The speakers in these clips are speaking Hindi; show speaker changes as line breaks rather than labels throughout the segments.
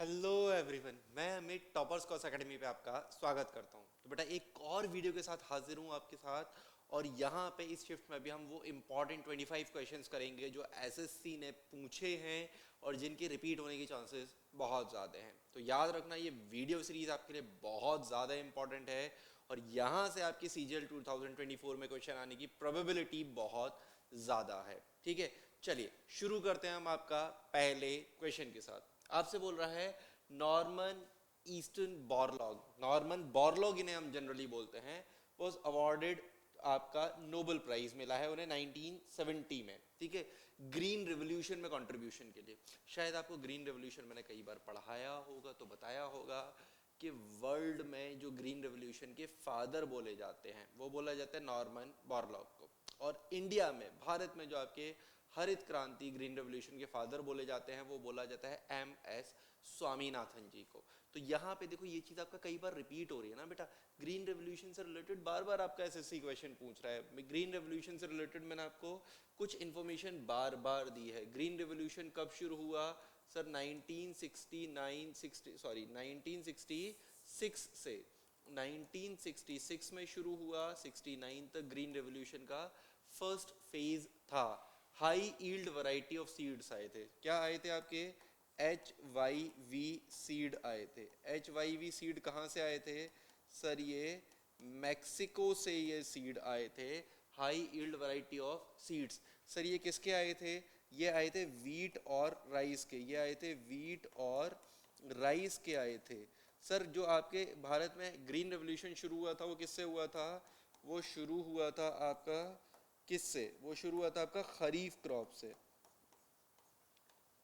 हेलो एवरीवन, मैं अमित टॉपर्स कोर्स एकेडमी पे आपका स्वागत करता हूँ। तो बेटा एक और वीडियो के साथ हाजिर हूँ आपके साथ। और यहाँ पे इस शिफ्ट में भी हम वो इम्पॉर्टेंट 25 क्वेश्चंस करेंगे जो एसएससी ने पूछे हैं और जिनके रिपीट होने की चांसेस बहुत ज़्यादा हैं। तो याद रखना, ये वीडियो सीरीज आपके लिए बहुत ज़्यादा इंपॉर्टेंट है और यहाँ से आपकी सीजीएल 2024 में क्वेश्चन आने की प्रोबेबिलिटी बहुत ज़्यादा है। ठीक है, चलिए शुरू करते हैं हम आपका पहले क्वेश्चन के साथ। आपसे बोल रहा है Norman eastern Borlaug, Norman Borlaug इन्हें हम जनरली बोलते हैं, वॉज अवॉर्डेड, आपका नोबेल प्राइज मिला है उन्हें 1970 में। ठीक है, ग्रीन रेवोल्यूशन में कंट्रीब्यूशन के लिए। शायद आपको ग्रीन रेवोल्यूशन मैंने कई बार पढ़ाया होगा तो बताया होगा कि वर्ल्ड में जो ग्रीन रेवोल्यूशन के फादर बोले जाते हैं वो बोला जाता है नॉर्मन बोरलॉग को। और इंडिया में, भारत में जो आपके हरित क्रांति ग्रीन रेवोल्यूशन के फादर बोले जाते हैं वो बोला जाता है एम एस स्वामीनाथन जी को। तो यहाँ पे देखो ये चीज आपका कई बार रिपीट हो रही है ना बेटा, ग्रीन रेवोल्यूशन से रिलेटेड बार बार आपका एसएससी क्वेश्चन पूछ रहा है। ग्रीन रेवोल्यूशन से रिलेटेड मैंने आपको कुछ इंफॉर्मेशन बार बार दी है। ग्रीन रेवोल्यूशन कब शुरू हुआ सर? 1966 से 1966 में शुरू हुआ, 69 तक ग्रीन रेवोल्यूशन का फर्स्ट फेज था। High yield variety of seeds आए थे। क्या आए थे आपके? HYV सीड आए थे। HYV सीड कहाँ से आए थे सर? ये मैक्सिको से ये सीड आए थे, high yield variety of seeds. Sir ये किसके आए थे? ये आए थे वीट और राइस के। ये आए थे वीट और राइस के आए थे। सर जो आपके भारत में ग्रीन रेवोल्यूशन शुरू हुआ था वो किससे हुआ था? वो शुरू हुआ था आपका किससे? वो शुरू हुआ था आपका खरीफ क्रॉप से।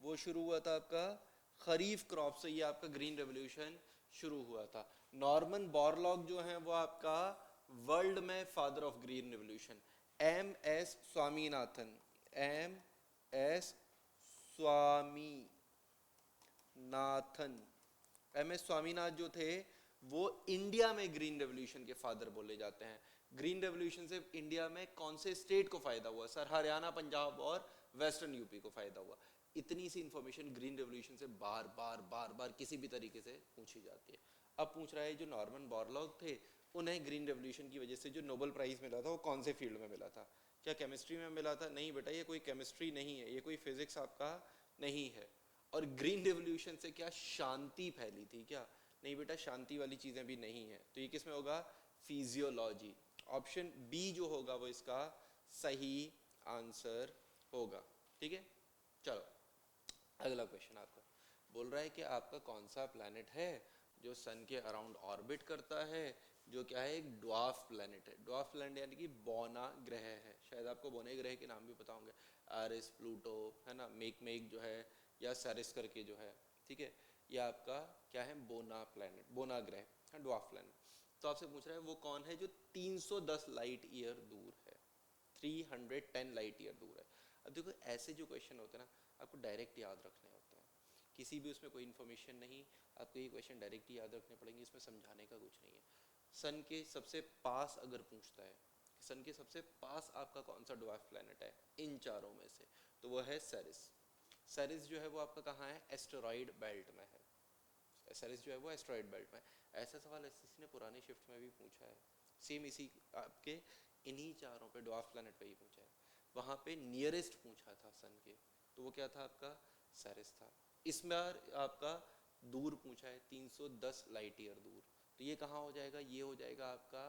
वो शुरू हुआ था आपका खरीफ क्रॉप से। ये आपका ग्रीन रेवोल्यूशन शुरू हुआ था। नॉर्मन बोरलॉग जो है वो आपका वर्ल्ड में father of green revolution. M S Swaminathan, M S Swaminathan, M S Swaminath जो थे वो इंडिया में ग्रीन रेवोल्यूशन के फादर बोले जाते हैं। ग्रीन रेवोल्यूशन से इंडिया में कौन से स्टेट को फायदा हुआ सर? हरियाणा, पंजाब और वेस्टर्न यूपी को फायदा हुआ। इतनी सी इंफॉर्मेशन ग्रीन रेवोल्यूशन से बार बार बार बार किसी भी तरीके से पूछी जाती है। अब पूछ रहा है जो नॉर्मन बोरलॉग थे उन्हें ग्रीन रेवोल्यूशन की वजह से जो नोबेल प्राइज मिला था वो कौन से फील्ड में मिला था? क्या केमिस्ट्री में मिला था? नहीं बेटा, ये कोई केमिस्ट्री नहीं है, ये कोई फिजिक्स आपका नहीं है। और ग्रीन रेवोल्यूशन से क्या शांति फैली थी क्या? नहीं बेटा, शांति वाली चीजें भी नहीं है। तो ये किस में होगा? फिजियोलॉजी। ऑप्शन बी जो होगा वो इसका सही आंसर होगा। ठीक है, चलो अगला क्वेश्चन आपका बोल रहा है कि आपका कौन सा प्लैनेट है जो सन के अराउंड ऑर्बिट करता है, जो क्या है? एक ड्वार्फ प्लैनेट है। ड्वार्फ प्लैनेट यानी कि बौना ग्रह है। शायद आपको बौने ग्रह के नाम भी पता होंगे, एरिस, प्लूटो, है ना, मेक जो है, या सेरिस करके जो है। ठीक है, ये आपका क्या है? बोना प्लैनेट, बोना ग्रह है, ड्वार्फ प्लैनेट। तो आपसे पूछ रहा है वो कौन है जो 310 लाइट ईयर दूर है? 310 लाइट ईयर दूर है। अब देखो ऐसे जो क्वेश्चन होते हैं ना, आपको डायरेक्ट याद रखने होते हैं। किसी भी उसमें कोई इन्फॉर्मेशन नहीं, आपको ये क्वेश्चन डायरेक्ट याद रखने पड़ेंगे, इसमें समझाने का कुछ नहीं है। सन के सबसे पास अगर पूछता है, सन के सबसे पास आपका कौन सा ड्वार्फ प्लैनेट है इन चारों में से, तो वो है सेरिस। सेरिस जो है वो आपका कहाँ है? एस्टेरॉइड बेल्ट में है। सेरिस जो है वो एस्टेरॉइड बेल्ट में। ऐसा सवाल एसएससी ने पुरानी शिफ्ट में भी पूछा है, सेम इसी आपके इन्हीं चारों पे ड्वार्फ प्लैनेट पे ही पूछा है। वहाँ पे नियरेस्ट पूछा था सन के, तो वो क्या था आपका? सेरिस था। इस बार आपका दूर पूछा है, 310 लाइट ईयर दूर। तो ये कहाँ हो जाएगा? ये हो जाएगा आपका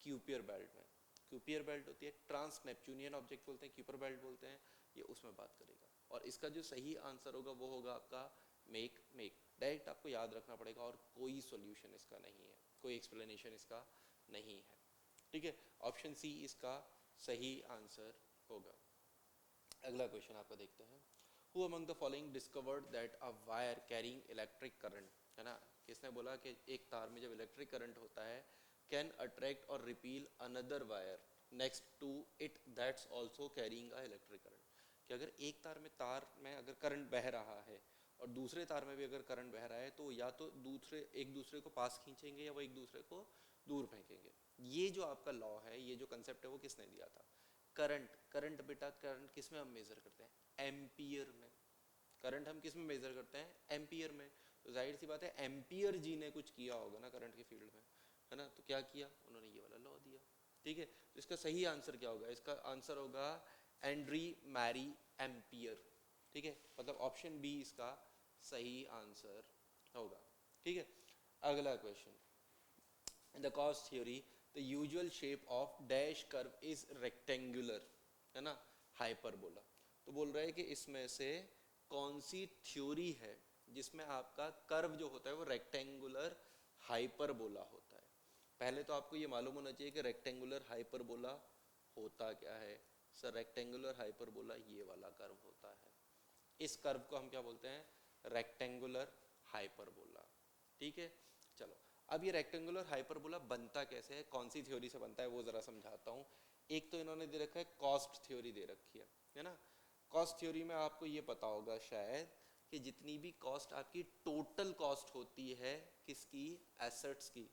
क्यूपियर बेल्ट में। क्यूपियर बेल्ट होती है, ट्रांस नेपच्यूनियन ऑब्जेक्ट बोलते हैं, क्यूपियर बेल्ट बोलते हैं, ये उसमें बात करेगा। और इसका जो सही आंसर होगा वो होगा आपका मेक मेक। डायरेक्ट आपको याद रखना पड़ेगा और कोई सॉल्यूशन इसका नहीं है, कोई एक्सप्लेनेशन इसका नहीं है। ठीक है, ऑप्शन सी इसका सही आंसर होगा। अगला क्वेश्चन आपका देखते हैं। Who among the following discovered that a wire carrying electric current, है ना, किसने बोला कि एक तार में जब इलेक्ट्रिक करंट होता है, कैन अट्रैक्ट और repel another wire next to it that's also carrying a electric current. कि अगर एक तार में अगर करंट बह रहा है और दूसरे तार में भी अगर करंट बह रहा है तो या तो एक दूसरे को पास खींचेंगे या वो एक दूसरे को दूर फेंकेंगे। ये जो आपका लॉ है, ये जो कंसेप्ट है वो किसने दिया था? करंट। करंट बेटा, करंट किस में हम मेजर करते हैं? एम्पियर में। करंट हम किस में मेजर करते हैं? एम्पियर में। तो जाहिर सी बात है एम्पियर जी ने कुछ किया होगा ना करंट के फील्ड में, है ना, तो क्या किया उन्होंने, ये वाला लॉ दिया, ठीक है। तो इसका सही आंसर क्या होगा, इसका आंसर होगा एंड्री मैरी एम्पियर, ठीक है, मतलब ऑप्शन बी इसका सही आंसर होगा, ठीक है। अगला question, in the cos theory the usual shape of dash curve is rectangular, है ना, हाइपरबोला। तो बोल रहा है कि इसमें से कौन सी थ्योरी है जिसमें आपका कर्व जो होता है वो रेक्टेंगुलर हाइपरबोला होता है। पहले तो आपको ये मालूम होना चाहिए कि रेक्टेंगुलर हाइपरबोला होता क्या है। सर रेक्टेंगुलर हाइपरबोला ये वाला कर्व होता है, इस कर्व को हम क्या बोलते हैं, रेक्टेंगुलर हाइपरबोला, ठीक है। चलो अब ये रेक्टेंगुलर हाइपरबोला बनता कैसे है, कौन सी थ्योरी से बनता है वो जरा समझाता हूँ। एक तो इन्होंने दे रखा है कॉस्ट थ्योरी दे रखी है ना। कॉस्ट थ्योरी में आपको ये पता होगा शायद कि जितनी भी कॉस्ट आपकी टोटल कॉस्ट होती है किसकी, एसेट्स की,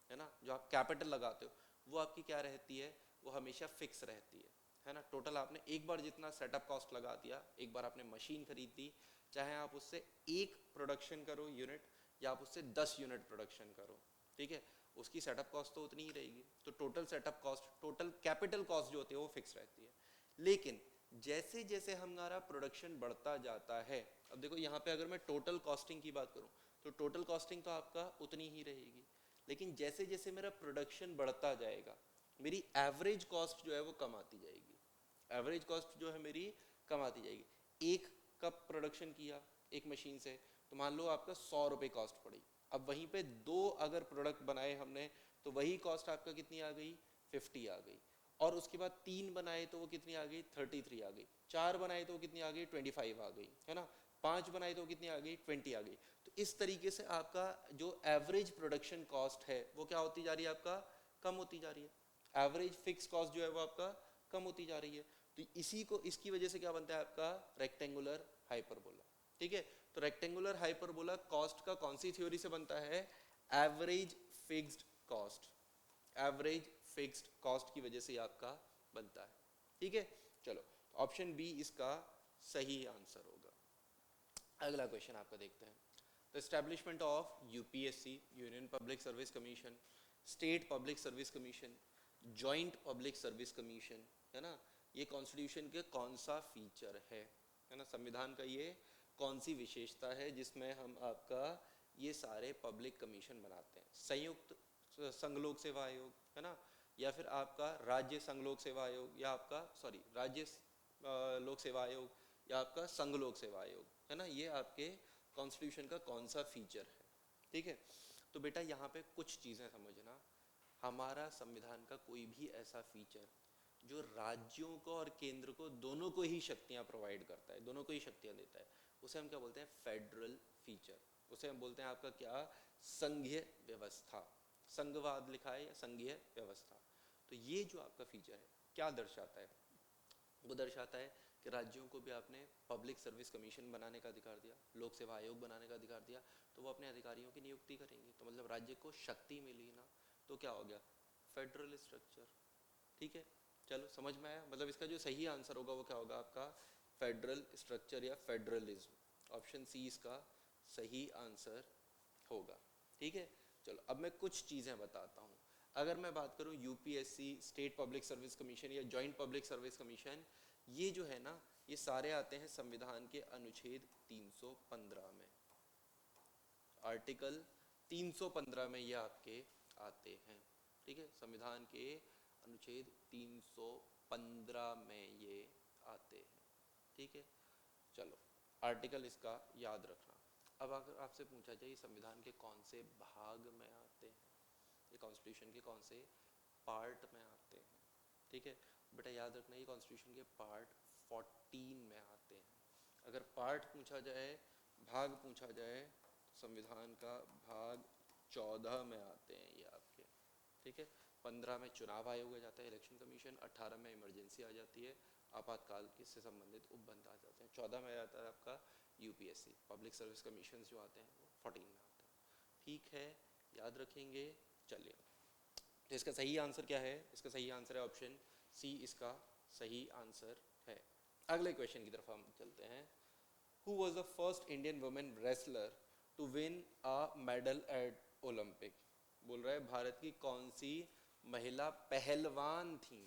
है ना, जो आप कैपिटल लगाते हो वो आपकी क्या रहती है, वो हमेशा फिक्स रहती है ना। टोटल आपने एक बार जितना सेटअप कॉस्ट लगा दिया, एक बार आपने मशीन खरीद दी, चाहे आप उससे एक प्रोडक्शन करो यूनिट या आप उससे 10 यूनिट प्रोडक्शन करो, ठीक है, उसकी सेटअप कॉस्ट तो उतनी ही रहेगी। तो total setup cost, total capital cost जो होती है वो फिक्स रहती है। लेकिन जैसे जैसे हमारा प्रोडक्शन बढ़ता जाता है, अब देखो यहाँ पे अगर मैं टोटल कॉस्टिंग की बात करूँ तो टोटल कॉस्टिंग तो आपका उतनी ही रहेगी, लेकिन जैसे जैसे मेरा प्रोडक्शन बढ़ता जाएगा मेरी एवरेज कॉस्ट जो है वो कम आती जाएगी। एवरेज कॉस्ट जो है मेरी कम आती जाएगी। एक कप प्रोडक्शन किया एक मशीन से तो मान लो आपका 100 रुपये कॉस्ट पड़ी। अब वहीं पे 2 अगर प्रोडक्ट बनाए हमने तो वही कॉस्ट आपका कितनी आ गई, 50 आ गई। और उसके बाद 3 बनाए तो वो कितनी आ गई, 33 आ गई। 4 बनाए तो वो कितनी आ गई, 25 आ गई, है ना। 5 बनाए तो वो कितनी आ गई, 20 आ गई। तो इस तरीके से आपका जो एवरेज प्रोडक्शन कॉस्ट है वो क्या होती जा रही है, आपका कम होती जा रही है। एवरेज फिक्स कॉस्ट जो है वो आपका कम होती जा रही है। तो इसी को, इसकी वजह से क्या बनता है आपका रेक्टेंगुलर हाइपरबोला, ठीक है। तो रेक्टेंगुलर हाइपरबोला कॉस्ट का कौन सी थ्योरी से बनता है, average fixed cost, average fixed cost की वजह से आपका बनता है, ठीक है। चलो ऑप्शन बी इसका सही आंसर होगा। अगला क्वेश्चन आपका देखते हैं। The establishment of UPSC, union public service commission, state public service commission, joint public service commission, है ना, ये कॉन्स्टिट्यूशन के कौन सा फीचर है ना, संविधान का ये कौन सी विशेषता है जिसमें हम आपका ये सारे पब्लिक कमीशन बनाते हैं। संयुक्त संघ लोक सेवा आयोग, है ना, या फिर आपका राज्य संघ लोक सेवा आयोग, या आपका राज्य लोक सेवा आयोग, या आपका संघ लोक सेवा आयोग, है ना, ये आपके कॉन्स्टिट्यूशन का कौन सा फीचर है, ठीक है। तो बेटा यहाँ पे कुछ चीज़ें समझना, हमारा संविधान का कोई भी ऐसा फीचर जो राज्यों को और केंद्र को दोनों को ही शक्तियाँ प्रोवाइड करता है, दोनों को ही शक्तियाँ देता है, उसे हम क्या बोलते हैं, फेडरल फीचर। उसे हम बोलते हैं आपका क्या, संघीय व्यवस्था। संघवाद लिखा है या संघीय व्यवस्था। तो ये जो आपका फीचर है क्या दर्शाता है, वो दर्शाता है कि राज्यों को भी आपने पब्लिक सर्विस कमीशन बनाने का अधिकार दिया, लोक सेवा आयोग बनाने का अधिकार दिया, तो वो अपने अधिकारियों की नियुक्ति करेंगे। तो मतलब राज्य को शक्ति मिली ना, तो क्या हो गया, फेडरल स्ट्रक्चर, ठीक है। चलो समझ में आया, मतलब इसका जो सही आंसर होगा वो क्या होगा आपका, फेडरल स्ट्रक्चर या फेडरलिज्म। ऑप्शन सी इसका सही आंसर होगा, ठीक है। चलो अब मैं कुछ चीज़ें बताता हूँ। अगर मैं बात करूँ UPSC, state public service commission या जॉइंट पब्लिक सर्विस कमीशन, ये जो है ना, ये सारे आते हैं संविधान के अनुच्छेद 315 में, आर्टिकल 315 में ये आपके आते हैं, ठीक है। संविधान के अनुच्छेद 315 में ये आते हैं, ठीक है। चलो आर्टिकल इसका याद रखना। अब अगर आपसे पूछा जाए संविधान के कौन से भाग में आते हैं, ये कॉन्स्टिट्यूशन के कौन से पार्ट में आते हैं, ठीक है, बेटा याद रखना ये कॉन्स्टिट्यूशन के पार्ट 14 में आते हैं। अगर पार्ट पूछा जाए, भाग पूछा जाए, तो संविधान का भाग 14 में आते हैं ये आपके, ठीक है। 15 में चुनाव आयोग आ जाता है, इलेक्शन कमीशन। 18 में इमरजेंसी आ जाती है, आपातकाल से संबंधित उपबंध आ जाते हैं। 14 में आ जाता है आपका यूपीएससी, पब्लिक सर्विस कमीशन जो आते हैं वो 14 में आते हैं, ठीक है, याद रखेंगे। चलिए तो इसका सही आंसर क्या है, इसका सही आंसर है ऑप्शन सी, इसका सही आंसर है। अगले क्वेश्चन की तरफ हम चलते हैं। Who was the first Indian women wrestler to win a medal at Olympic. बोल रहा है भारत की कौन सी महिला पहलवान थी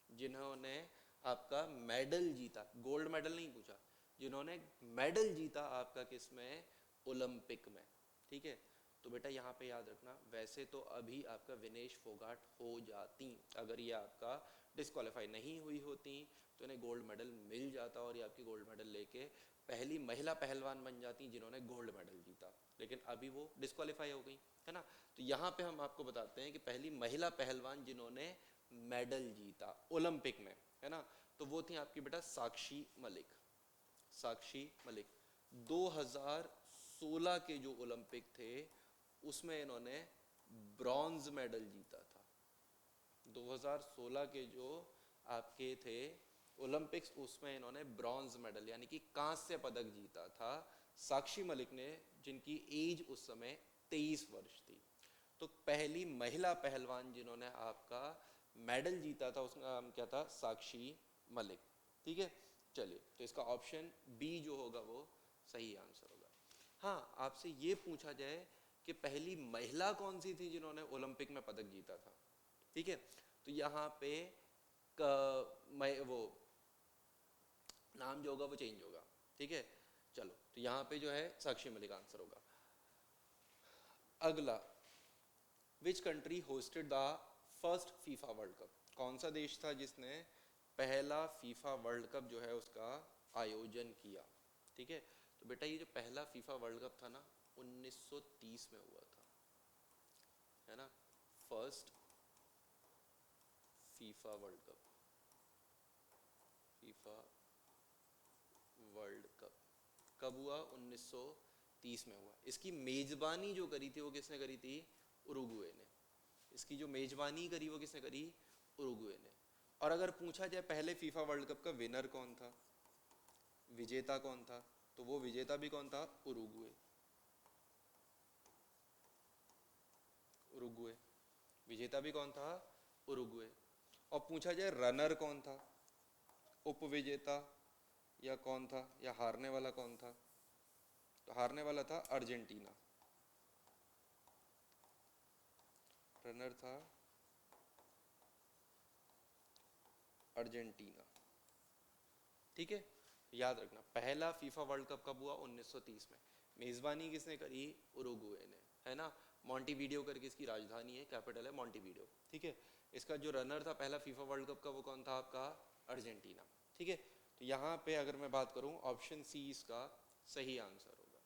जिन्होंने आपका मेडल जीता, गोल्ड मेडल नहीं पूछा, जिन्होंने मेडल जीता आपका किस में, ओलंपिक में। ठीक है, तो बेटा यहाँ पे याद रखना, वैसे तो अभी आपका विनेश फोगाट हो जाती, अगर ये आपका डिस्क्वालीफाई नहीं हुई होती तो इन्हें गोल्ड मेडल मिल जाता और ये आपकी गोल्ड मेडल लेके पहली महिला पहलवान बन जाती जिन्होंने गोल्ड मेडल जीता, लेकिन अभी वो डिस्क्वालीफाई हो गई, है ना। तो यहाँ पे हम आपको बताते हैं कि पहली महिला पहलवान जिन्होंने मेडल जीता ओलंपिक में, है ना, तो वो थी आपकी बेटा साक्षी मलिक। साक्षी मलिक 2016 के जो ओलंपिक थे उसमें इन्होंने ब्रॉन्ज मेडल जीता था। 2016 के जो आपके थे ओलंपिक्स, उसमें इन्होंने ब्रॉन्ज मेडल यानी कि कांस्य पदक जीता था साक्षी मलिक ने, जिनकी एज उस समय 23 वर्ष थी। तो पहली महिला पहलवान जिन्होंने आपका मेडल जीता था उसका नाम क्या था, साक्षी मलिक। ठीक है, चलिए, तो इसका ऑप्शन बी जो होगा वो सही आंसर होगा। हाँ, आपसे ये पूछा जाए कि पहली महिला कौन सी थी जिन्होंने ओलंपिक में पदक जीता था, ठीक है, तो यहाँ पे वो नाम जो होगा वो चेंज होगा। ठीक है, चलो, तो यहाँ पे जो है साक्षी मलिक आंसर होगा। अगला, which country hosted the first FIFA world cup, कौन सा देश था जिसने पहला फीफा वर्ल्ड कप जो है उसका आयोजन किया। ठीक है, तो बेटा ये जो पहला फीफा वर्ल्ड कप था ना 1930 में हुआ था, है ना, first FIFA world cup, FIFA world cup कब हुआ, 1930 में हुआ। इसकी मेजबानी जो करी थी वो किसने करी थी, उरुग्वे ने। इसकी जो मेजबानी करी वो किसने करी, उरुग्वे ने। और अगर पूछा जाए पहले फीफा वर्ल्ड कप का विनर कौन था, विजेता कौन था, तो वो विजेता भी कौन था, उरुग्वे। उरुग्वे विजेता भी कौन था, उरुग्वे। और पूछा जाए रनर कौन था, उपविजेता या कौन था, या हारने वाला कौन था, तो हारने वाला था अर्जेंटीना, रनर था अर्जेंटीना। ठीक है, याद रखना पहला फीफा वर्ल्ड कप कब हुआ, 1930 में। मेजबानी किसने करी, उरुग्वे ने, है ना। मॉन्टीवीडियो करके इसकी राजधानी है, कैपिटल है मॉन्टीवीडियो। ठीक है, इसका जो रनर था पहला फीफा वर्ल्ड कप का वो कौन था आपका, अर्जेंटीना। ठीक है, तो यहाँ पे अगर मैं बात करूँ ऑप्शन सी इसका सही आंसर होगा।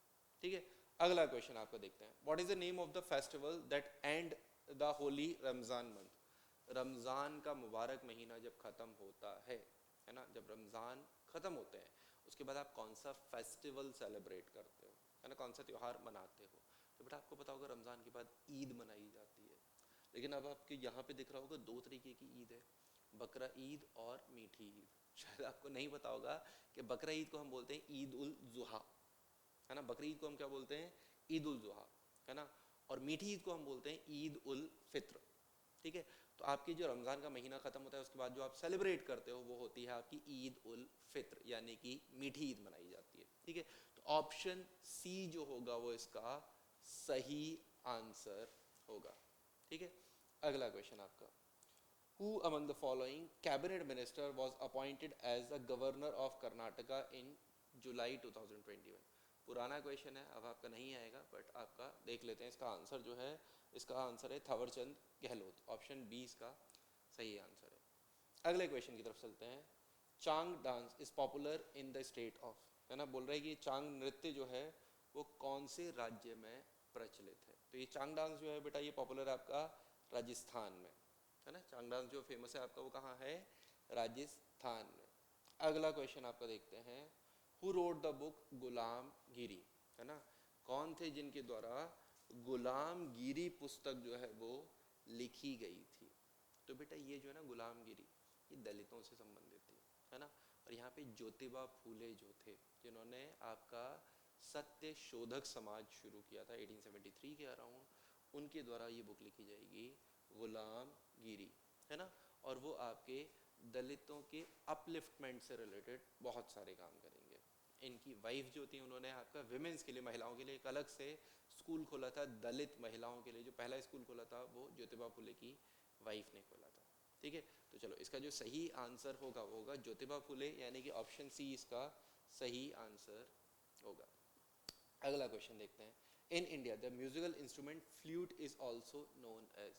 ठीक है, अगला क्वेश्चन आपका देखते हैं। What is the name of the festival that and the Holi Ramzan month, Ramzan का मुबारक महीना जब खत्म होता है ना, जब रमजान खत्म होते हैं उसके बाद आप कौन सा फेस्टिवल सेलिब्रेट करते हो, है ना, कौन सा त्यौहार मनाते हो। तो बेटा आपको पता होगा रमजान के बाद ईद मनाई जाती है, लेकिन अब आपके यहाँ पे दिख रहा होगा दो तरीके की ईद है, बकरा ईद और मीठी ईद। शायद आपको नहीं पता होगा कि बकरा ईद को हम बोलते हैं ईद उल जुहा, है ना, बकरी ईद को हम क्या बोलते हैं, ईद उल जुहा, है ना, और मीठी ईद को हम बोलते हैं ईद उल फित्र। ठीक है, तो आपकी जो रमज़ान का महीना ख़त्म होता है उसके बाद जो आप सेलिब्रेट करते हो वो होती है आपकी ईद उल फित्र, यानी कि मीठी ईद मनाई जाती है। ठीक है, तो ऑप्शन सी जो होगा वो इसका सही आंसर होगा। ठीक है, अगला क्वेश्चन आपका, Who among the following cabinet minister was appointed as the governor of Karnataka in July 2021? पुराना क्वेश्चन है, अब आपका नहीं आएगा, बट आपका देख लेते हैं। इसका आंसर जो है, इसका आंसर है थावरचंद गहलोत, ऑप्शन बी इसका सही आंसर है। अगले क्वेश्चन की तरफ चलते हैं। Chang dance is popular in the state of, है ना, बोल रहा है कि चांग नृत्य जो है वो कौन से राज्य में प्रचलित है। तो ये चांग डांस जो है बेटा ये पॉपुलर है आपका राजस्थान में, है ना, चांग डांस जो फेमस है आपका वो कहाँ है, राजस्थान में। अगला क्वेश्चन आपका देखते हैं, हु रोड द बुक गुलामगिरी, है ना, कौन थे जिनके द्वारा गुलामगिरी पुस्तक जो है वो लिखी गई थी। तो बेटा ये जो है ना गुलामगिरी, ये दलितों से संबंधित थी, है ना, और यहाँ पे ज्योतिबा फूले जो थे जिन्होंने आपका सत्य शोधक समाज शुरू किया था 1873 के अराउंड, उनके द्वारा ये बुक लिखी जाएगी गुलामगिरी, है ना, और वो आपके दलितों के अपलिफ्टमेंट से रिलेटेड बहुत सारे काम करेंगे, इनकी वाइफ जो थी उन्होंने आपका विमेंस के लिए, महिलाओं के लिए एक अलग से स्कूल खोला था, दलित महिलाओं के लिए जो पहला स्कूल खोला था वो ज्योतिबा फुले की वाइफ ने खोला था। ठीक है, तो चलो इसका जो सही आंसर होगा वो होगा ज्योतिबा फुले, यानी कि ऑप्शन सी इसका सही आंसर होगा। अगला क्वेश्चन देखते हैं। In India the musical instrument flute is also known as,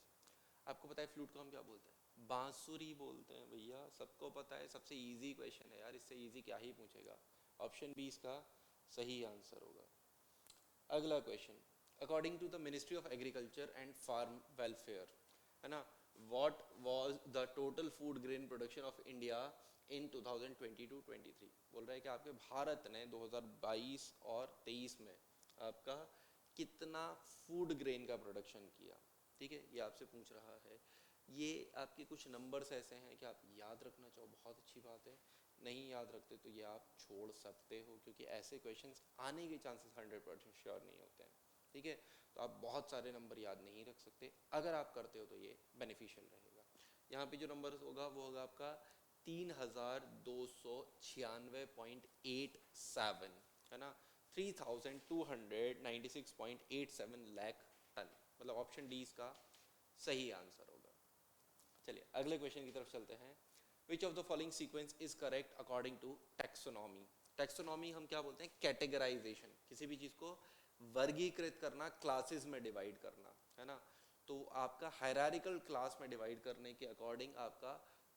आपको पता है फ्लूट को हम क्या बोलते हैं? बांसुरी बोलते हैं भैया, सबको पता है, सबसे इजी क्वेश्चन है यार, इससे इजी क्या ही पूछेगा। ऑप्शन बी इसका सही आंसर होगा। अगला question, according to the ministry of agriculture and farm welfare, है ना, what was the total food grain production of India in 2022-23, बोल रहा है कि आपके भारत ने 2022 और 23 में आपका कितना फूड ग्रेन का प्रोडक्शन किया। ठीक है, ये आपसे पूछ रहा है। ये आपके कुछ नंबर्स ऐसे हैं कि आप याद रखना चाहो बहुत अच्छी बात है, नहीं याद रखते तो ये आप छोड़ सकते हो, क्योंकि ऐसे क्वेश्चंस आने के चांसेस 100% श्योर नहीं होते हैं। ठीक है, तो आप बहुत सारे नंबर याद नहीं रख सकते, अगर आप करते हो तो ये बेनिफिशियल रहेगा। यहाँ पे जो नंबर होगा वो होगा आपका 3296.87, है ना, 3296.87 लाख टन, मतलब ऑप्शन डी इसका सही आंसर होगा। चलिए अगले क्वेश्चन की तरफ चलते हैं। Which of the following sequence is correct according to taxonomy. Taxonomy हम क्या बोलते हैं? कैटेगराइजेशन, किसी भी चीज को वर्गीकृत करना, क्लासेस में डिवाइड करना, है ना। तो आपका हायरार्किकल क्लास में डिवाइड करने के अकॉर्डिंग आपका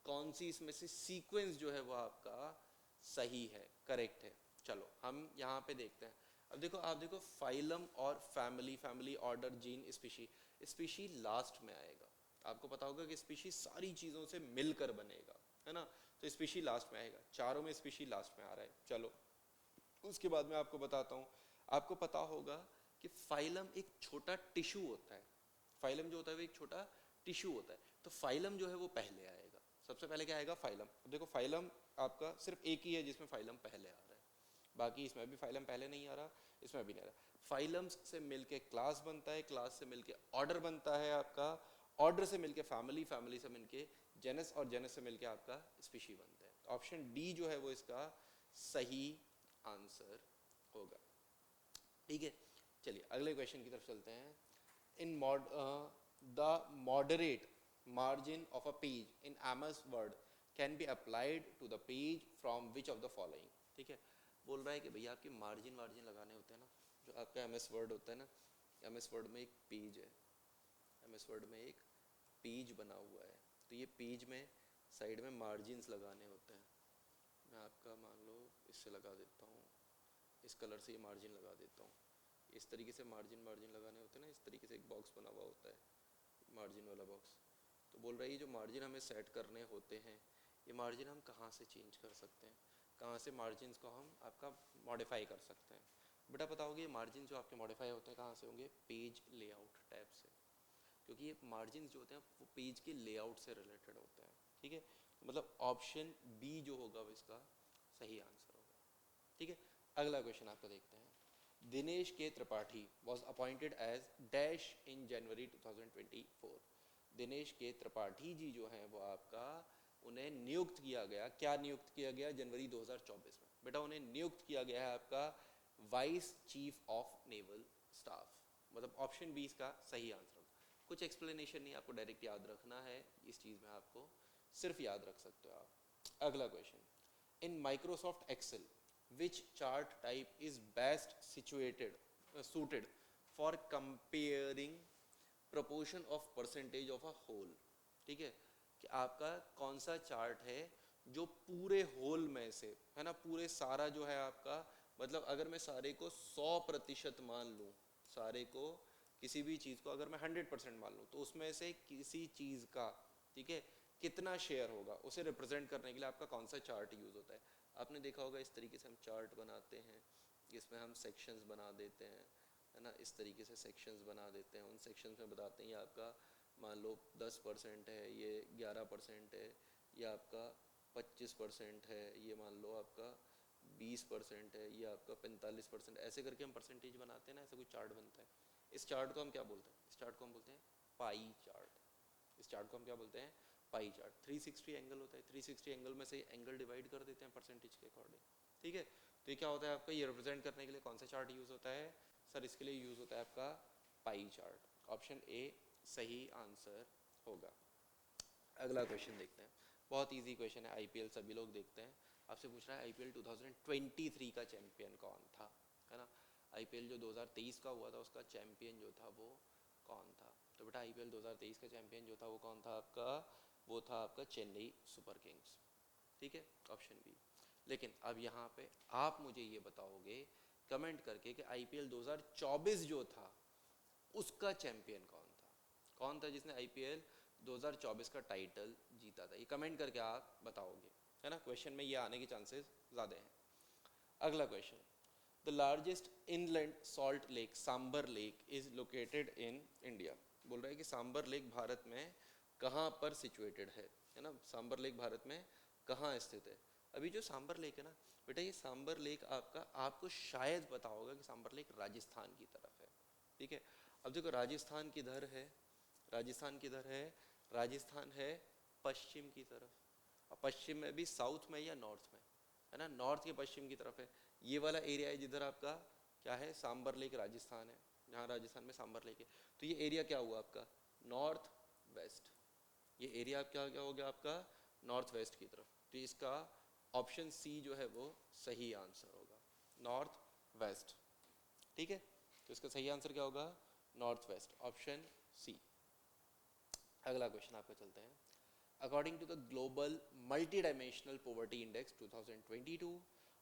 कौन सी इसमें से सीक्वेंस जो है वो आपका सही है, करेक्ट है। चलो हम यहाँ पे देखते हैं। अब देखो, आप देखो फाइलम और family, family order gene species, species last में आएगा। आपको पता होगा कि स्पीशी सारी चीज़ों से मिलकर बनेगा, है ना, तो स्पीशी लास्ट में आएगा, चारों में स्पीशी लास्ट में आ रहा है। चलो उसके बाद मैं आपको बताता हूँ। आपको पता होगा कि फाइलम एक छोटा टिश्यू होता है, फाइलम जो होता है वो एक छोटा टिश्यू होता है, तो फाइलम जो है वो पहले आएगा। सबसे पहले क्या आएगा? फाइलम। देखो फाइलम आपका सिर्फ एक ही है जिसमें फाइलम पहले आ रहा है, बाकी इसमें भी फाइलम पहले नहीं आ रहा, इसमें भी नहीं आ रहा। फाइलम्स से मिलके क्लास बनता है, क्लास से मिलके ऑर्डर बनता है आपका, ऑर्डर से मिलके फैमिली, फैमिली से मिलके जेनस, और जेनस से मिलके आपका स्पीशी बनता है। ऑप्शन डी जो है वो इसका सही आंसर होगा। ठीक है, चलिए अगले क्वेश्चन की तरफ चलते हैं। In the moderate margin of a page in MS Word can be applied to the page from which of the following। ठीक है, बोल रहा है कि भैया आपके मार्जिन वार्जिन लगाने होते हैं ना, जो आपका MS Word होता है ना, MS Word में एक पेज है, MS Word में एक पेज बना हुआ है, तो ये पेज में साइड में मार्जिन्स लगाने होते हैं। मैं आपका मान लो इससे लगा देता हूँ, इस कलर से ये मार्जिन लगा देता हूँ, इस तरीके से मार्जिन मार्जिन लगाने होते हैं ना, इस तरीके से एक बॉक्स बना हुआ होता है, मार्जिन वाला बॉक्स। तो बोल रहा है ये जो मार्जिन हमें सेट करने होते हैं, ये मार्जिन हम कहाँ से चेंज कर सकते हैं, कहाँ से मार्जिन्स को हम आपका मॉडिफाई कर सकते हैं। बेटा पता होगा ये मार्जिन जो आपके मॉडिफाई होते हैं कहाँ से होंगे? पेज लेआउट टैब से, क्योंकि ये मार्जिन जो होते हैं वो पेज के लेआउट से रिलेटेड होते हैं। ठीक है, तो मतलब ऑप्शन बी जो होगा वो इसका सही आंसर होगा। ठीक है, अगला क्वेश्चन आपका देखते हैं। Dinesh K Tripathi was appointed as dash in January 2024। Dinesh K Tripathi जी जो हैं वो आपका, उन्हें नियुक्त किया गया, क्या नियुक्त किया गया? जनवरी 2024 में बेटा उन्हें नियुक्त किया गया है आपका vice chief of naval staff, मतलब ऑप्शन बी इसका सही आंसर होगा। कुछ एक्सप्लेनेशन नहीं, आपको डायरेक्ट याद रखना है, इस चीज़ में आपको सिर्फ याद रख सकते हो आप। अगला question, in Microsoft Excel which chart type is best suited for comparing proportion of percentage of a whole। ठीक है, कि आपका कौन सा चार्ट है जो पूरे होल में से, है ना, पूरे सारा जो है आपका, मतलब अगर मैं सारे को 100% मान लूँ, सारे को किसी भी चीज़ को अगर मैं 100% मान लूँ, तो उसमें से किसी चीज़ का, ठीक है, कितना शेयर होगा, उसे रिप्रेजेंट करने के लिए आपका कौन सा चार्ट यूज़ होता है। आपने देखा होगा इस तरीके से हम चार्ट बनाते हैं, इसमें हम सेक्शंस बना देते हैं, है ना, इस तरीके से सेक्शंस बना देते हैं, उन सेक्शंस में बताते हैं ये आपका मान लो 10% है, ये 11% है, ये आपका 25% है, ये मान लो आपका 20% है, ये आपका 45%, ऐसे करके हम परसेंटेज बनाते हैं ना, ऐसा कोई चार्ट बनता है। इस चार्ट को हम क्या बोलते हैं? इस चार्ट को हम बोलते हैं पाई चार्ट। इस चार्ट को हम क्या बोलते हैं? Pie chart. 360 एंगल होता है, 360 एंगल में से एंगल डिवाइड कर देते हैं परसेंटेज के अकॉर्डिंग। ठीक है, तो ये क्या होता है आपका, ये रिप्रेजेंट करने के लिए कौन सा चार्ट यूज होता है सर, इसके लिए यूज होता है आपका पाई चार्ट। ऑप्शन ए सही आंसर होगा। अगला क्वेश्चन देखते हैं, बहुत इजी क्वेश्चन है, आईपीएल सभी लोग देखते हैं। आपसे पूछ रहा है आईपीएल 2023 का चैंपियन कौन था, है ना। आईपीएल जो 2023 का हुआ था उसका चैंपियन जो था वो कौन था। तो बेटा आईपीएल 2023 का चैंपियन जो था वो कौन था आपका, वो था आपका चेन्नई सुपर किंग्स, ठीक है, ऑप्शन बी। लेकिन अब यहाँ पे आप मुझे ये बताओगे कमेंट करके कि आईपीएल 2024 जो था उसका चैंपियन कौन था जिसने आईपीएल 2024 का टाइटल जीता था, ये कमेंट करके आप बताओगे, है ना। क्वेश्चन में ये आने के चांसेस ज़्यादा हैं। अगला question, the largest inland salt lake Sambhar lake is located in India. बोल रहा है कि सांबर लेक भारत में कहाँ पर सिचुएटेड है ना, सांबर लेक भारत में कहाँ स्थित है। अभी जो सांबर लेक है ना बेटा, ये सांबर लेक आपको शायद पता होगा कि सांबर लेक राजस्थान की तरफ है, ठीक है। अब देखो राजस्थान किधर है, राजस्थान किधर है, राजस्थान है पश्चिम की तरफ। अब पश्चिम में भी साउथ में या नॉर्थ में, है ना, नॉर्थ के पश्चिम की तरफ है। ये वाला एरिया है जिधर आपका क्या है, सांबर लेक राजस्थान है, जहाँ राजस्थान में सांबर लेक है। तो ये एरिया क्या हुआ आपका, नॉर्थ वेस्ट। ये एरिया क्या क्या हो गया आपका, नॉर्थ वेस्ट की तरफ। तो इसका ऑप्शन सी जो है वो सही आंसर होगा, नॉर्थ वेस्ट, ठीक है। तो इसका सही आंसर क्या होगा, नॉर्थ वेस्ट, ऑप्शन सी। अगला क्वेश्चन आपका चलते हैं। According to the global multi dimensional poverty index 2022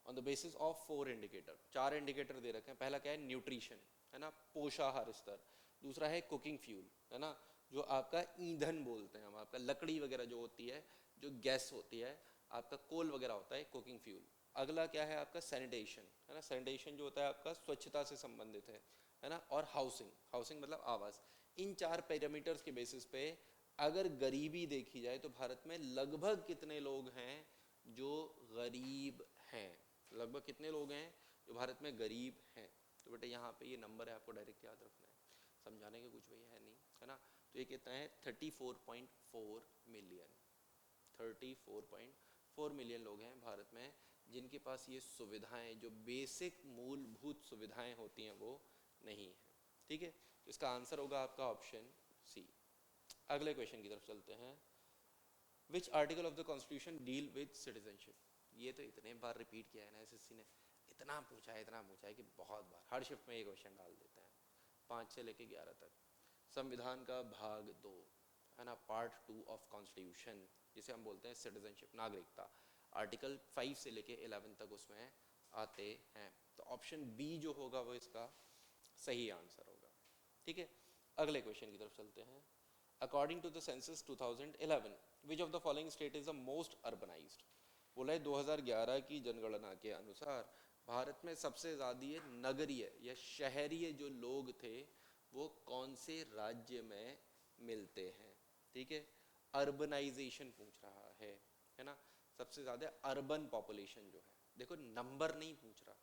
on the basis of 4 indicator, 4 indicator दे रखे हैं। पहला क्या है, न्यूट्रिशन, है ना, पोषाहार स्तर। दूसरा है कुकिंग फ्यूल, है ना, जो आपका ईंधन बोलते हैं हम, आपका लकड़ी वगैरह जो होती है, जो गैस होती है, आपका कोल वगैरह होता है, कुकिंग फ्यूल। अगला क्या है आपका, सैनिटेशन, है ना, सैनिटेशन जो होता है आपका स्वच्छता से संबंधित है ना। और हाउसिंग, हाउसिंग मतलब आवास। इन 4 पैरामीटर्स के बेसिस पे अगर गरीबी देखी जाए तो भारत में लगभग कितने लोग हैं जो गरीब हैं, लगभग कितने लोग हैं जो भारत में गरीब हैं। तो बेटे यहाँ पे ये नंबर है, आपको डायरेक्ट याद रखना है, समझाने का कुछ भी है नहीं, है ना। तो ये कितना है, 34.4 मिलियन, 34.4 मिलियन लोग हैं भारत में जिनके पास ये सुविधाएं, जो बेसिक मूलभूत सुविधाएं होती हैं वो नहीं है, ठीक है। तो इसका आंसर होगा आपका ऑप्शन सी। अगले क्वेश्चन की तरफ चलते हैं। Which article of the constitution deal with citizenship. ये तो इतने बार रिपीट किया है ना एसएससी ने, इतना पूछा है कि बहुत बार हर शिफ्ट में ये क्वेश्चन डाल देते हैं, 5 से लेके 11 तक। संविधान का भाग 2, है ना, पार्ट 2 ऑफ कॉन्स्टिट्यूशन, जिसे हम बोलते हैं सिटीजनशिप, नागरिकता, आर्टिकल 5 से लेके 11 तक उसमें आते हैं। तो ऑप्शन बी जो होगा वो इसका सही आंसर होगा, ठीक है। अगले क्वेश्चन की तरफ चलते हैं। According to the census 2011 which of the following state is the most urbanised. बोला है 2011 की जनगणना के अनुसार भारत में सबसे ज़्यादा नगरीय या शहरीय जो लोग थे वो कौन से राज्य में मिलते हैं, ठीक है। अर्बनाइजेशन पूछ रहा है ना, सबसे ज़्यादा अर्बन पॉपुलेशन जो है, देखो नंबर नहीं पूछ रहा,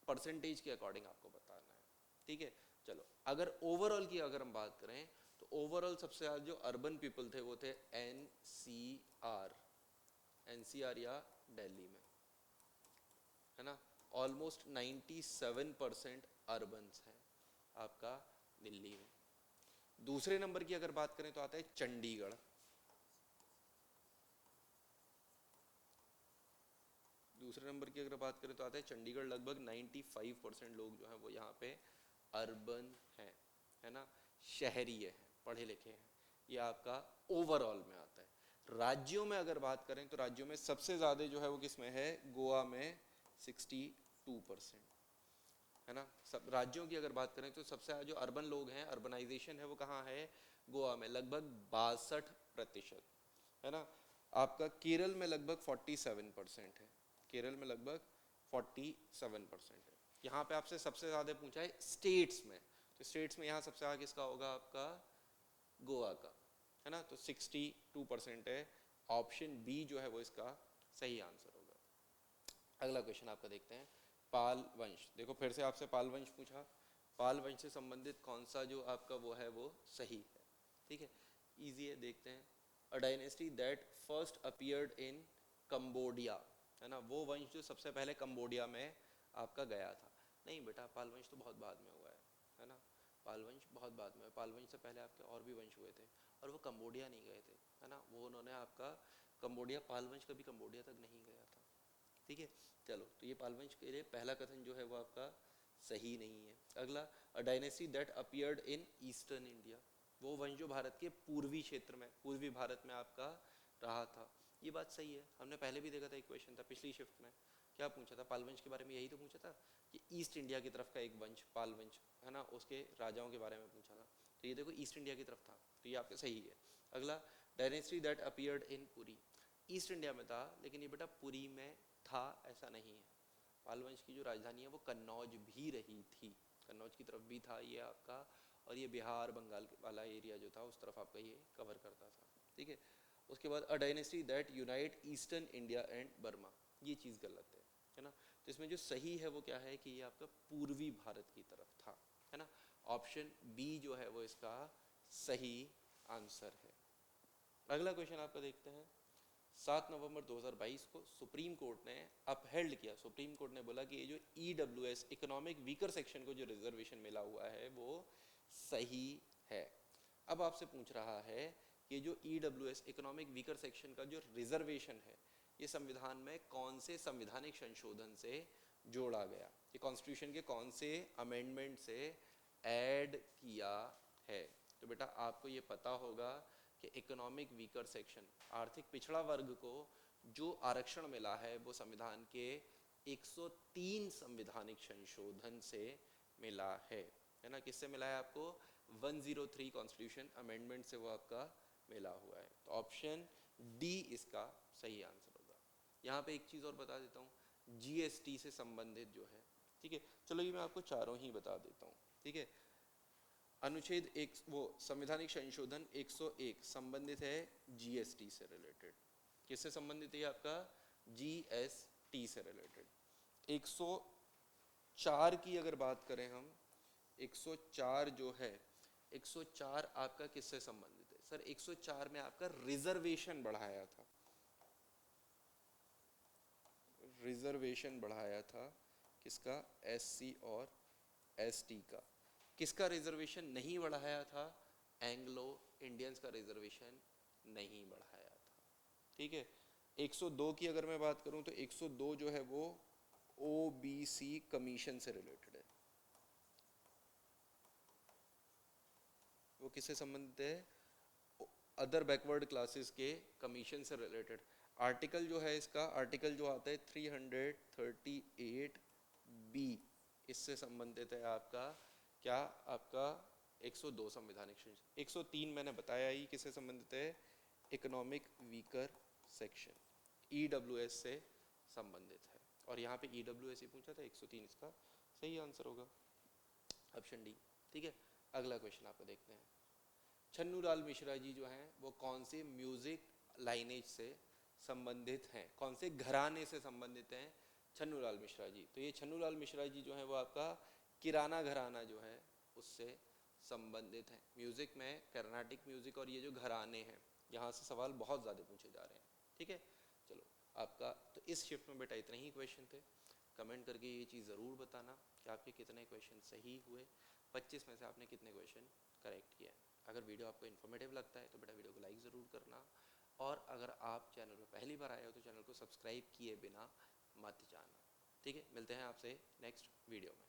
परसेंटेज के अकॉर्डिंग आपको बताना है, ठीक है। चलो अगर ओवरऑल की अगर हम बात करें तो ओवरऑल सबसे ज़्यादा जो अर्बन पीपल थे वो थे एनसीआर, एनसीआर या दिल्ली में, है ना। ऑलमोस्ट 97% अर्बन हैं आपका दिल्ली में। दूसरे नंबर की अगर बात करें तो आता है चंडीगढ़, दूसरे नंबर की अगर बात करें तो आता है चंडीगढ़। लगभग 95% लोग जो हैं वो यहाँ पे अर्बन हैं, है ना, शहरी है, पढ़े लिखे हैं। ये आपका ओवरऑल में आता है। राज्यों में अगर बात करें तो राज्यों में सबसे ज़्यादा जो है वो किस में है, गोवा में 62%, है ना। सब राज्यों की अगर बात करें तो सबसे ज़्यादा जो अर्बन लोग हैं, अर्बनाइजेशन है वो कहाँ है, गोवा में लगभग 62%, है ना। आपका केरल में लगभग 47% है, केरल में लगभग 47% है। यहाँ पे आपसे सबसे ज़्यादा पूछा है स्टेट्स में, तो स्टेट्स में यहाँ सबसे ज़्यादा किसका होगा, आपका गोवा का, है ना। तो 62% है, ऑप्शन बी जो है वो इसका सही आंसर होगा। अगला क्वेश्चन आपका देखते हैं। पाल वंश, देखो फिर से आपसे पाल वंश पूछा, पाल वंश से संबंधित कौन सा जो आपका वो है वो सही है, ठीक है, इजी है, देखते हैं। A dynasty that first appeared in Cambodia, है ना, वो वंश जो सबसे पहले कंबोडिया में आपका गया था। नहीं बेटा, पाल वंश तो बहुत बाद में हुआ है ना, पाल वंश बहुत बाद में। पाल वंश से पहले आपके और भी वंश हुए थे, और वो कंबोडिया नहीं गए थे, है ना, वो उन्होंने आपका कंबोडिया, पाल वंश कभी कंबोडिया तक नहीं गया था। ठीक है, चलो, तो ये पाल वंश के लिए पहला कथन जो है वो आपका सही नहीं है। अगला, a dynasty that appeared in eastern India, वो वंश जो भारत के पूर्वी क्षेत्र में, पूर्वी भारत में आपका रहा था। ये बात सही है, हमने पहले भी देखा था, एक क्वेश्चन था पिछली शिफ्ट में, क्या पूछा था पाल वंश के बारे में, यही तो पूछा था कि ईस्ट इंडिया की तरफ का एक वंश पाल वंश, है ना, उसके राजाओं के बारे में पूछा था। तो ये देखो ईस्ट इंडिया की तरफ था, तो ये आपका सही है। अगला, dynasty that appeared in Puri, east India में था, लेकिन ये बेटा पुरी में था ऐसा नहीं है। पाल वंश की जो राजधानी है वो कन्नौज भी रही थी, कन्नौज की तरफ भी था ये आपका, और ये बिहार बंगाल वाला एरिया जो था उस तरफ आपका ये कवर करता था। ठीक है, उसके बाद, a dynasty that unite eastern India and Burma, ये चीज़ गलत है ना। तो इसमें जो सही है वो क्या है कि ये आपका पूर्वी भारत की तरफ था, है ना। ऑप्शन बी जो है वो इसका सही आंसर है। अगला क्वेश्चन आपका देखते हैं। 7 नवंबर 2022 को सुप्रीम कोर्ट ने अपहेल्ड किया, सुप्रीम कोर्ट ने बोला कि ये जो ईडब्ल्यूएस इकोनॉमिक वीकर सेक्शन को जो रिजर्वेशन मिला हुआ है वो सही है। अब आपसे पूछ रहा है कि जो ईडब्ल्यूएस इकोनॉमिक वीकर सेक्शन का जो रिजर्वेशन है ये संविधान में कौन से संवैधानिक संशोधन से जोड़ा गया, ये कॉन्स्टिट्यूशन के कौन से अमेंडमेंट से ऐड किया है। तो बेटा आपको ये पता होगा कि इकोनॉमिक वीकर सेक्शन, आर्थिक पिछड़ा वर्ग को जो आरक्षण मिला है वो संविधान के 103 संवैधानिक संशोधन से मिला है ना। किससे मिला है आपको, 103 कॉन्स्टिट्यूशन अमेंडमेंट से वो आपका मिला हुआ है। तो ऑप्शन डी इसका सही आंसर होगा। यहाँ पे एक चीज़ और बता देता हूँ, जीएसटी से संबंधित जो है, ठीक है, चलो ये मैं आपको चारों ही बता देता हूँ। ठीक है, अनुच्छेद एक, वो संवैधानिक संशोधन 101 संबंधित है जीएसटी से रिलेटेड। किससे संबंधित है आपका, जीएसटी से रिलेटेड। 104 की अगर बात करें हम, 104 जो है, 104 आपका किससे संबंधित है सर, 104 में आपका रिजर्वेशन बढ़ाया था, रिजर्वेशन बढ़ाया था किसका, एससी और एसटी का। किसका रिजर्वेशन नहीं बढ़ाया था, एंग्लो इंडियंस का रिजर्वेशन नहीं बढ़ाया था। ठीक है, 102 की अगर मैं बात करूं तो 102 जो है वो ओबीसी कमीशन से रिलेटेड है, वो किससे संबंधित है, अदर बैकवर्ड क्लासेस के कमीशन से रिलेटेड। आर्टिकल जो है इसका, आर्टिकल जो आता है 338 बी, इससे संबंधित है आपका क्या, आपका 102 संवैधानिक संशोधन। 103 मैंने बताया ही किससे संबंधित है, इकोनॉमिक वीकर सेक्शन, ईडब्ल्यूएस से संबंधित है। और यहाँ पे ईडब्ल्यूएस ही पूछा था, 103 इसका सही आंसर होगा, ऑप्शन डी। ठीक है, अगला क्वेश्चन आपको देखते हैं। छन्नूलाल मिश्रा जी जो हैं वो कौन से म्यूजिक लाइनेज से संबंधित हैं, कौन से घराने से संबंधित हैं छन्नूलाल मिश्रा जी। तो ये छन्नूलाल मिश्रा जी जो है वो आपका किराना घराना जो है उससे संबंधित है। म्यूजिक में कर्नाटिक म्यूजिक और ये जो घराने हैं, यहाँ से सवाल बहुत ज़्यादा पूछे जा रहे हैं। ठीक है, चलो आपका तो इस शिफ्ट में बेटा इतने ही क्वेश्चन थे। कमेंट करके ये चीज़ ज़रूर बताना कि आपके कितने क्वेश्चन सही हुए, 25 में से आपने कितने क्वेश्चन करेक्ट किए। अगर वीडियो आपको इन्फॉर्मेटिव लगता है तो बेटा वीडियो को लाइक ज़रूर करना, और अगर आप चैनल पर पहली बार आए हो तो चैनल को सब्सक्राइब किए बिना मत जाना। ठीक है, मिलते हैं आपसे नेक्स्ट वीडियो में।